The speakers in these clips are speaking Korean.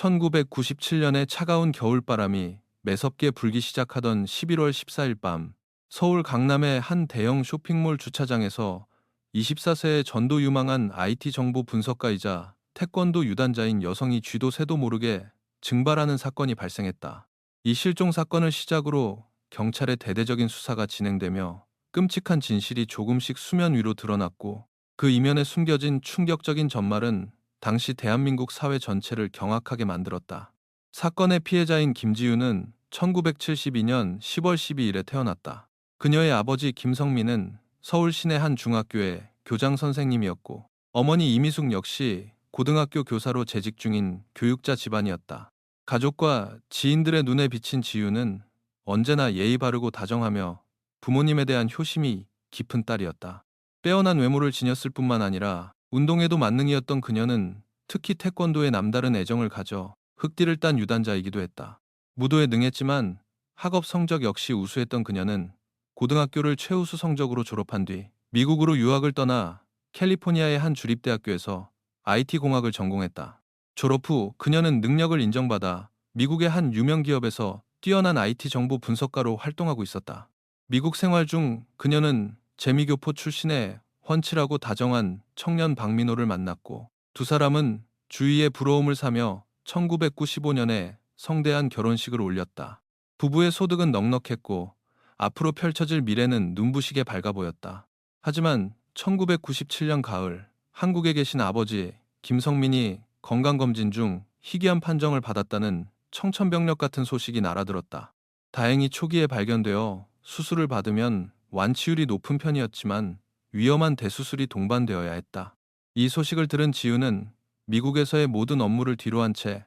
1997년의 차가운 겨울바람이 매섭게 불기 시작하던 11월 14일 밤, 서울 강남의 한 대형 쇼핑몰 주차장에서 24세의 전도 유망한 IT 정보 분석가이자 태권도 유단자인 여성이 쥐도 새도 모르게 증발하는 사건이 발생했다. 이 실종 사건을 시작으로 경찰의 대대적인 수사가 진행되며 끔찍한 진실이 조금씩 수면 위로 드러났고, 그 이면에 숨겨진 충격적인 전말은 당시 대한민국 사회 전체를 경악하게 만들었다. 사건의 피해자인 김지우는 1972년 10월 12일에 태어났다. 그녀의 아버지 김성민은 서울 시내 한 중학교의 교장 선생님이었고, 어머니 이미숙 역시 고등학교 교사로 재직 중인 교육자 집안이었다. 가족과 지인들의 눈에 비친 지우는 언제나 예의 바르고 다정하며 부모님에 대한 효심이 깊은 딸이었다. 빼어난 외모를 지녔을 뿐만 아니라 운동에도 만능이었던 그녀는 특히 태권도에 남다른 애정을 가져 흑띠를 딴 유단자이기도 했다. 무도에 능했지만 학업 성적 역시 우수했던 그녀는 고등학교를 최우수 성적으로 졸업한 뒤 미국으로 유학을 떠나 캘리포니아의 한 주립대학교에서 IT 공학을 전공했다. 졸업 후 그녀는 능력을 인정받아 미국의 한 유명 기업에서 뛰어난 IT 정보 분석가로 활동하고 있었다. 미국 생활 중 그녀는 재미교포 출신의 훤칠하고 다정한 청년 박민호를 만났고, 두 사람은 주위의 부러움을 사며 1995년에 성대한 결혼식을 올렸다. 부부의 소득은 넉넉했고 앞으로 펼쳐질 미래는 눈부시게 밝아 보였다. 하지만 1997년 가을, 한국에 계신 아버지 김성민이 건강검진 중 희귀한 판정을 받았다는 청천벽력 같은 소식이 날아들었다. 다행히 초기에 발견되어 수술을 받으면 완치율이 높은 편이었지만 위험한 대수술이 동반되어야 했다. 이 소식을 들은 지우는 미국에서의 모든 업무를 뒤로한 채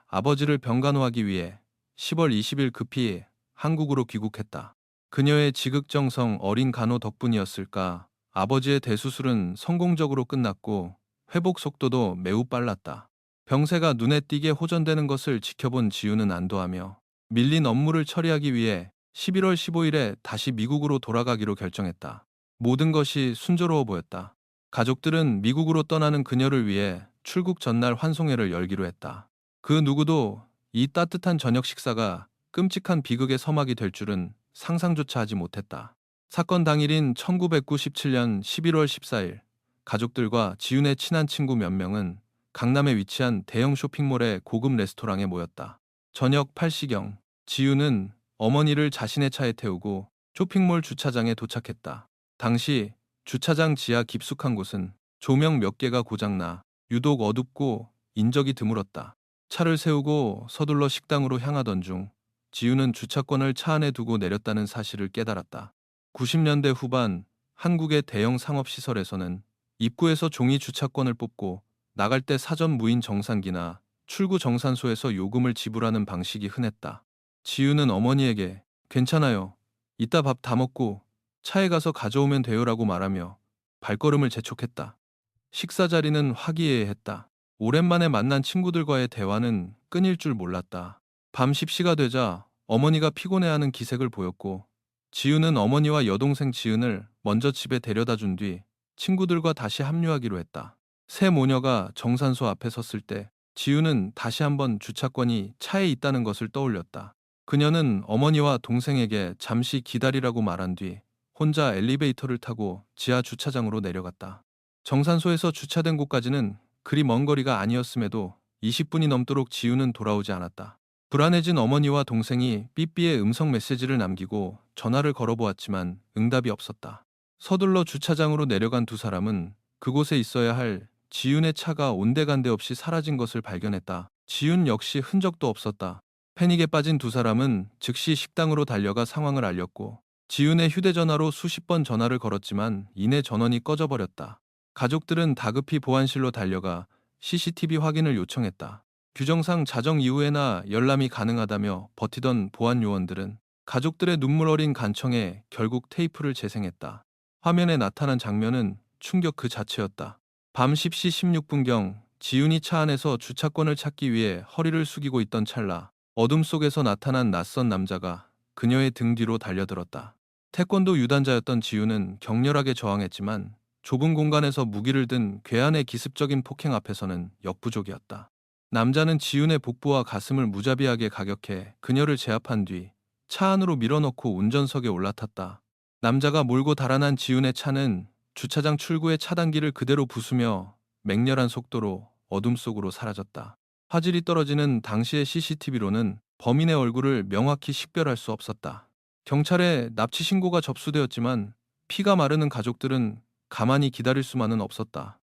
아버지를 병간호하기 위해 10월 20일 급히 한국으로 귀국했다. 그녀의 지극정성 어린 간호 덕분이었을까, 아버지의 대수술은 성공적으로 끝났고 회복 속도도 매우 빨랐다. 병세가 눈에 띄게 호전되는 것을 지켜본 지우는 안도하며 밀린 업무를 처리하기 위해 11월 15일에 다시 미국으로 돌아가기로 결정했다. 모든 것이 순조로워 보였다. 가족들은 미국으로 떠나는 그녀를 위해 출국 전날 환송회를 열기로 했다. 그 누구도 이 따뜻한 저녁 식사가 끔찍한 비극의 서막이 될 줄은 상상조차 하지 못했다. 사건 당일인 1997년 11월 14일, 가족들과 지윤의 친한 친구 몇 명은 강남에 위치한 대형 쇼핑몰의 고급 레스토랑에 모였다. 저녁 8시경, 지윤은 어머니를 자신의 차에 태우고 쇼핑몰 주차장에 도착했다. 당시 주차장 지하 깊숙한 곳은 조명 몇 개가 고장나 유독 어둡고 인적이 드물었다. 차를 세우고 서둘러 식당으로 향하던 중 지우는 주차권을 차 안에 두고 내렸다는 사실을 깨달았다. 90년대 후반 한국의 대형 상업시설에서는 입구에서 종이 주차권을 뽑고 나갈 때 사전 무인 정산기나 출구 정산소에서 요금을 지불하는 방식이 흔했다. 지우는 어머니에게 "괜찮아요. 이따 밥 다 먹고 차에 가서 가져오면 돼요라고 말하며 발걸음을 재촉했다. 식사 자리는 화기애애했다. 오랜만에 만난 친구들과의 대화는 끊일 줄 몰랐다. 밤 10시가 되자 어머니가 피곤해하는 기색을 보였고, 지우는 어머니와 여동생 지은을 먼저 집에 데려다 준 뒤 친구들과 다시 합류하기로 했다. 새 모녀가 정산소 앞에 섰을 때 지우는 다시 한번 주차권이 차에 있다는 것을 떠올렸다. 그녀는 어머니와 동생에게 잠시 기다리라고 말한 뒤 혼자 엘리베이터를 타고 지하 주차장으로 내려갔다. 정산소에서 주차된 곳까지는 그리 먼 거리가 아니었음에도 20분이 넘도록 지우는 돌아오지 않았다. 불안해진 어머니와 동생이 삐삐의 음성 메시지를 남기고 전화를 걸어보았지만 응답이 없었다. 서둘러 주차장으로 내려간 두 사람은 그곳에 있어야 할 지윤의 차가 온데간데 없이 사라진 것을 발견했다. 지윤 역시 흔적도 없었다. 패닉에 빠진 두 사람은 즉시 식당으로 달려가 상황을 알렸고, 지윤의 휴대전화로 수십 번 전화를 걸었지만 이내 전원이 꺼져버렸다. 가족들은 다급히 보안실로 달려가 CCTV 확인을 요청했다. 규정상 자정 이후에나 열람이 가능하다며 버티던 보안 요원들은 가족들의 눈물 어린 간청에 결국 테이프를 재생했다. 화면에 나타난 장면은 충격 그 자체였다. 밤 10시 16분경 지윤이 차 안에서 주차권을 찾기 위해 허리를 숙이고 있던 찰나 어둠 속에서 나타난 낯선 남자가 그녀의 등 뒤로 달려들었다. 태권도 유단자였던 지윤은 격렬하게 저항했지만 좁은 공간에서 무기를 든 괴한의 기습적인 폭행 앞에서는 역부족이었다. 남자는 지윤의 복부와 가슴을 무자비하게 가격해 그녀를 제압한 뒤 차 안으로 밀어넣고 운전석에 올라탔다. 남자가 몰고 달아난 지윤의 차는 주차장 출구의 차단기를 그대로 부수며 맹렬한 속도로 어둠 속으로 사라졌다. 화질이 떨어지는 당시의 CCTV로는 범인의 얼굴을 명확히 식별할 수 없었다. 경찰에 납치 신고가 접수되었지만 피가 마르는 가족들은 가만히 기다릴 수만은 없었다.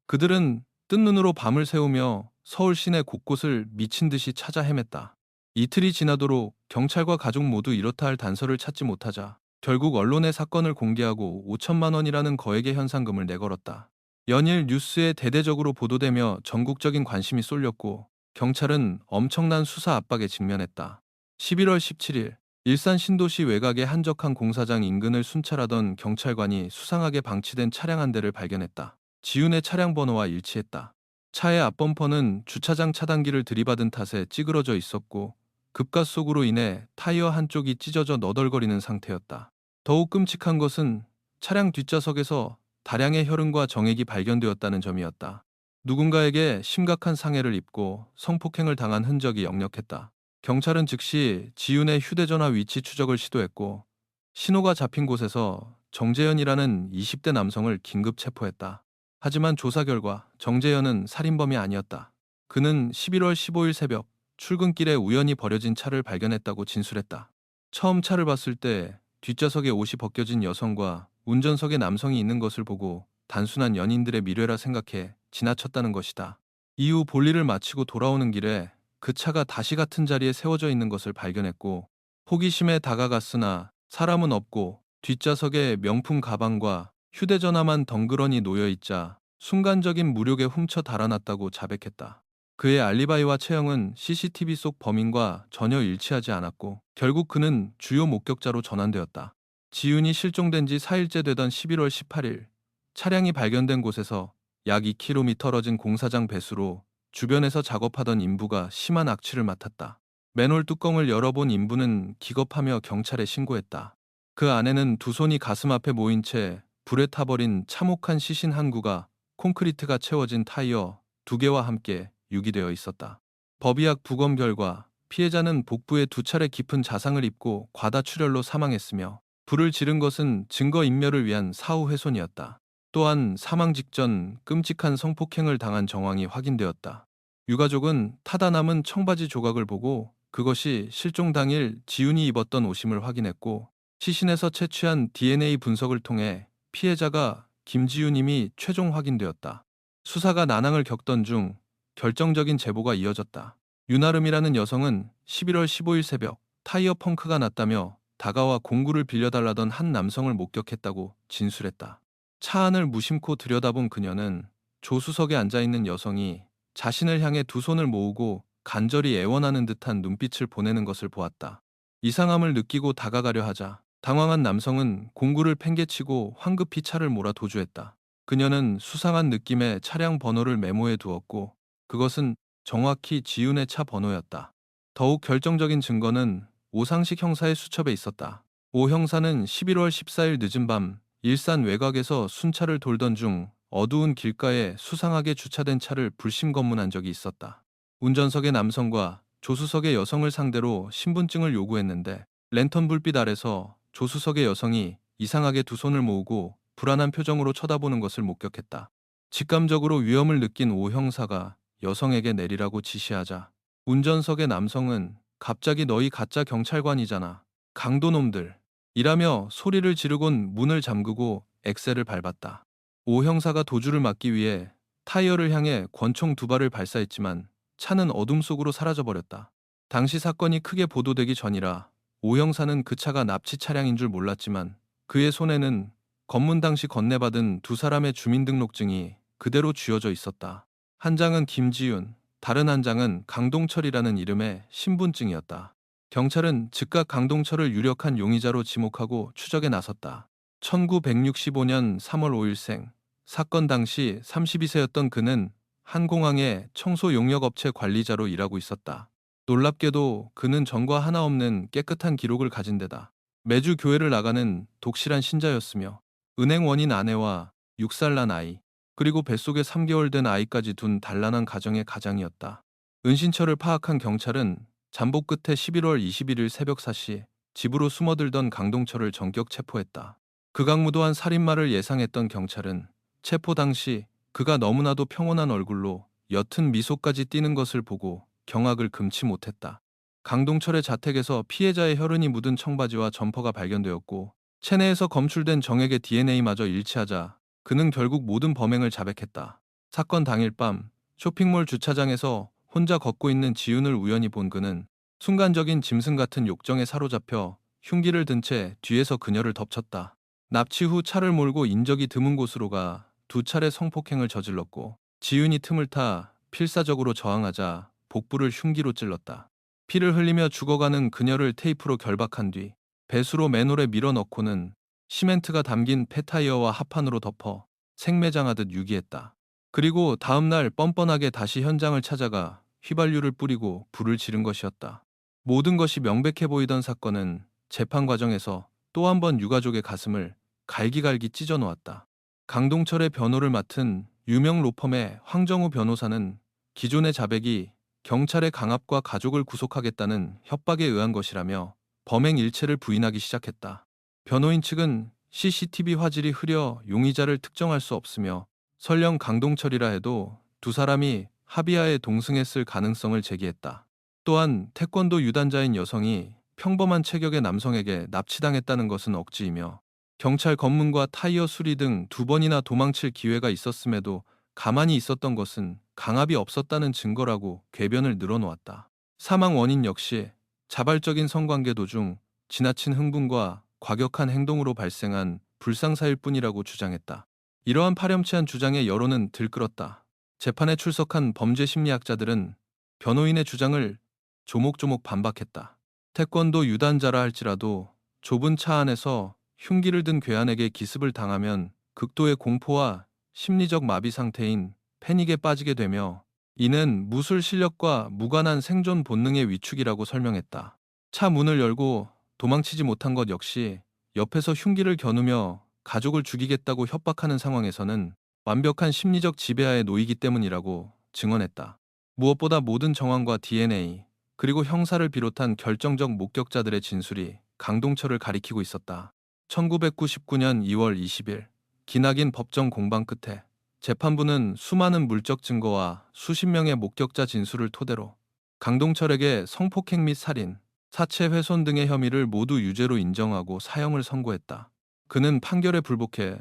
그들은 뜬 눈으로 밤을 새우며 서울 시내 곳곳을 미친 듯이 찾아 헤맸다. 이틀이 지나도록 경찰과 가족 모두 이렇다 할 단서를 찾지 못하자 결국 언론에 사건을 공개하고 5천만 원이라는 거액의 현상금을 내걸었다. 연일 뉴스에 대대적으로 보도되며 전국적인 관심이 쏠렸고 경찰은 엄청난 수사 압박에 직면했다. 11월 17일 일산 신도시 외곽의 한적한 공사장 인근을 순찰하던 경찰관이 수상하게 방치된 차량 한 대를 발견했다. 지훈의 차량 번호와 일치했다. 차의 앞범퍼는 주차장 차단기를 들이받은 탓에 찌그러져 있었고 급가속으로 인해 타이어 한쪽이 찢어져 너덜거리는 상태였다. 더욱 끔찍한 것은 차량 뒷좌석에서 다량의 혈흔과 정액이 발견되었다는 점이었다. 누군가에게 심각한 상해를 입고 성폭행을 당한 흔적이 역력했다. 경찰은 즉시 지윤의 휴대전화 위치 추적을 시도했고 신호가 잡힌 곳에서 정재현이라는 20대 남성을 긴급 체포했다. 하지만 조사 결과 정재현은 살인범이 아니었다. 그는 11월 15일 새벽 출근길에 우연히 버려진 차를 발견했다고 진술했다. 처음 차를 봤을 때 뒷좌석에 옷이 벗겨진 여성과 운전석에 남성이 있는 것을 보고 단순한 연인들의 미래라 생각해 지나쳤다는 것이다. 이후 볼일을 마치고 돌아오는 길에 그 차가 다시 같은 자리에 세워져 있는 것을 발견했고 호기심에 다가갔으나 사람은 없고 뒷좌석에 명품 가방과 휴대전화만 덩그러니 놓여있자 순간적인 무력에 훔쳐 달아났다고 자백했다. 그의 알리바이와 체형은 CCTV 속 범인과 전혀 일치하지 않았고 결국 그는 주요 목격자로 전환되었다. 지윤이 실종된 지 4일째 되던 11월 18일 차량이 발견된 곳에서 약 2km 떨어진 공사장 배수로 주변에서 작업하던 인부가 심한 악취를 맡았다. 맨홀 뚜껑을 열어본 인부는 기겁하며 경찰에 신고했다. 그 안에는 두 손이 가슴 앞에 모인 채 불에 타버린 참혹한 시신 한 구가 콘크리트가 채워진 타이어 두 개와 함께 유기되어 있었다. 법의학 부검 결과 피해자는 복부에 두 차례 깊은 자상을 입고 과다출혈로 사망했으며 불을 지른 것은 증거인멸을 위한 사후훼손이었다. 또한 사망 직전 끔찍한 성폭행을 당한 정황이 확인되었다. 유가족은 타다 남은 청바지 조각을 보고 그것이 실종 당일 지윤이 입었던 옷임을 확인했고 시신에서 채취한 DNA 분석을 통해 피해자가 김지윤임이 최종 확인되었다. 수사가 난항을 겪던 중 결정적인 제보가 이어졌다. 윤아름이라는 여성은 11월 15일 새벽 타이어 펑크가 났다며 다가와 공구를 빌려달라던 한 남성을 목격했다고 진술했다. 차 안을 무심코 들여다본 그녀는 조수석에 앉아있는 여성이 자신을 향해 두 손을 모으고 간절히 애원하는 듯한 눈빛을 보내는 것을 보았다. 이상함을 느끼고 다가가려 하자 당황한 남성은 공구를 팽개치고 황급히 차를 몰아 도주했다. 그녀는 수상한 느낌의 차량 번호를 메모해 두었고 그것은 정확히 지윤의 차 번호였다. 더욱 결정적인 증거는 오상식 형사의 수첩에 있었다. 오 형사는 11월 14일 늦은 밤 일산 외곽에서 순찰을 돌던 중 어두운 길가에 수상하게 주차된 차를 불심 검문한 적이 있었다. 운전석의 남성과 조수석의 여성을 상대로 신분증을 요구했는데 랜턴 불빛 아래서 조수석의 여성이 이상하게 두 손을 모으고 불안한 표정으로 쳐다보는 것을 목격했다. 직감적으로 위험을 느낀 오 형사가 여성에게 내리라고 지시하자 운전석의 남성은 갑자기 너희 가짜 경찰관이잖아. 강도놈들. 이라며 소리를 지르곤 문을 잠그고 엑셀을 밟았다. 오 형사가 도주를 막기 위해 타이어를 향해 권총 두 발을 발사했지만 차는 어둠 속으로 사라져버렸다. 당시 사건이 크게 보도되기 전이라 오 형사는 그 차가 납치 차량인 줄 몰랐지만 그의 손에는 검문 당시 건네받은 두 사람의 주민등록증이 그대로 쥐어져 있었다. 한 장은 김지윤, 다른 한 장은 강동철이라는 이름의 신분증이었다. 경찰은 즉각 강동철을 유력한 용의자로 지목하고 추적에 나섰다. 1965년 3월 5일생, 사건 당시 32세였던 그는 한 공항의 청소 용역업체 관리자로 일하고 있었다. 놀랍게도 그는 전과 하나 없는 깨끗한 기록을 가진 데다 매주 교회를 나가는 독실한 신자였으며 은행 원인 아내와 6살 난 아이, 그리고 뱃속에 3개월 된 아이까지 둔 단란한 가정의 가장이었다. 은신처를 파악한 경찰은 잠복 끝에 11월 21일 새벽 4시 집으로 숨어들던 강동철을 전격 체포했다. 극악무도한 살인마를 예상했던 경찰은 체포 당시 그가 너무나도 평온한 얼굴로 옅은 미소까지 띠는 것을 보고 경악을 금치 못했다. 강동철의 자택에서 피해자의 혈흔이 묻은 청바지와 점퍼가 발견되었고 체내에서 검출된 정액의 DNA마저 일치하자 그는 결국 모든 범행을 자백했다. 사건 당일 밤 쇼핑몰 주차장에서 혼자 걷고 있는 지훈을 우연히 본 그는 순간적인 짐승 같은 욕정에 사로잡혀 흉기를 든 채 뒤에서 그녀를 덮쳤다. 납치 후 차를 몰고 인적이 드문 곳으로 가 두 차례 성폭행을 저질렀고 지훈이 틈을 타 필사적으로 저항하자 복부를 흉기로 찔렀다. 피를 흘리며 죽어가는 그녀를 테이프로 결박한 뒤 배수로 맨홀에 밀어넣고는 시멘트가 담긴 폐타이어와 합판으로 덮어 생매장하듯 유기했다. 그리고 다음날 뻔뻔하게 다시 현장을 찾아가 휘발유를 뿌리고 불을 지른 것이었다. 모든 것이 명백해 보이던 사건은 재판 과정에서 또 한 번 유가족의 가슴을 갈기갈기 찢어 놓았다. 강동철의 변호를 맡은 유명 로펌의 황정우 변호사는 기존의 자백이 경찰의 강압과 가족을 구속하겠다는 협박에 의한 것이라며 범행 일체를 부인하기 시작했다. 변호인 측은 CCTV 화질이 흐려 용의자를 특정할 수 없으며 설령 강동철이라 해도 두 사람이 합의하에 동승했을 가능성을 제기했다. 또한 태권도 유단자인 여성이 평범한 체격의 남성에게 납치당했다는 것은 억지이며 경찰 검문과 타이어 수리 등 두 번이나 도망칠 기회가 있었음에도 가만히 있었던 것은 강압이 없었다는 증거라고 궤변을 늘어놓았다. 사망 원인 역시 자발적인 성관계 도중 지나친 흥분과 과격한 행동으로 발생한 불상사일 뿐이라고 주장했다. 이러한 파렴치한 주장에 여론은 들끓었다. 재판에 출석한 범죄 심리학자들은 변호인의 주장을 조목조목 반박했다. 태권도 유단자라 할지라도 좁은 차 안에서 흉기를 든 괴한에게 기습을 당하면 극도의 공포와 심리적 마비 상태인 패닉에 빠지게 되며 이는 무술 실력과 무관한 생존 본능의 위축이라고 설명했다. 차 문을 열고 도망치지 못한 것 역시 옆에서 흉기를 겨누며 가족을 죽이겠다고 협박하는 상황에서는 완벽한 심리적 지배하에 놓이기 때문이라고 증언했다. 무엇보다 모든 정황과 DNA, 그리고 형사를 비롯한 결정적 목격자들의 진술이 강동철을 가리키고 있었다. 1999년 2월 20일 기나긴 법정 공방 끝에 재판부는 수많은 물적 증거와 수십 명의 목격자 진술을 토대로 강동철에게 성폭행 및 살인, 사체 훼손 등의 혐의를 모두 유죄로 인정하고 사형을 선고했다. 그는 판결에 불복해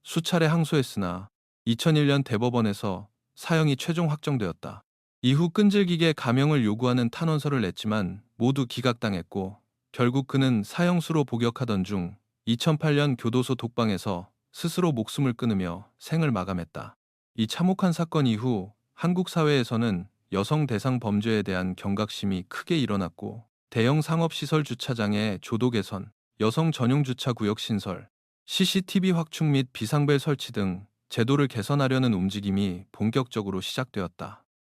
수차례 항소했으나 2001년 대법원에서 사형이 최종 확정되었다. 이후 끈질기게 감형을 요구하는 탄원서를 냈지만 모두 기각당했고 결국 그는 사형수로 복역하던 중 2008년 교도소 독방에서 스스로 목숨을 끊으며 생을 마감했다. 이 참혹한 사건 이후 한국 사회에서는 여성 대상 범죄에 대한 경각심이 크게 일어났고 대형 상업시설 주차장의 조도 개선, 여성 전용 주차 구역 신설, CCTV 확충 및 비상벨 설치 등 제도를 개선하려는 움직임이 본격적으로 시작되었다.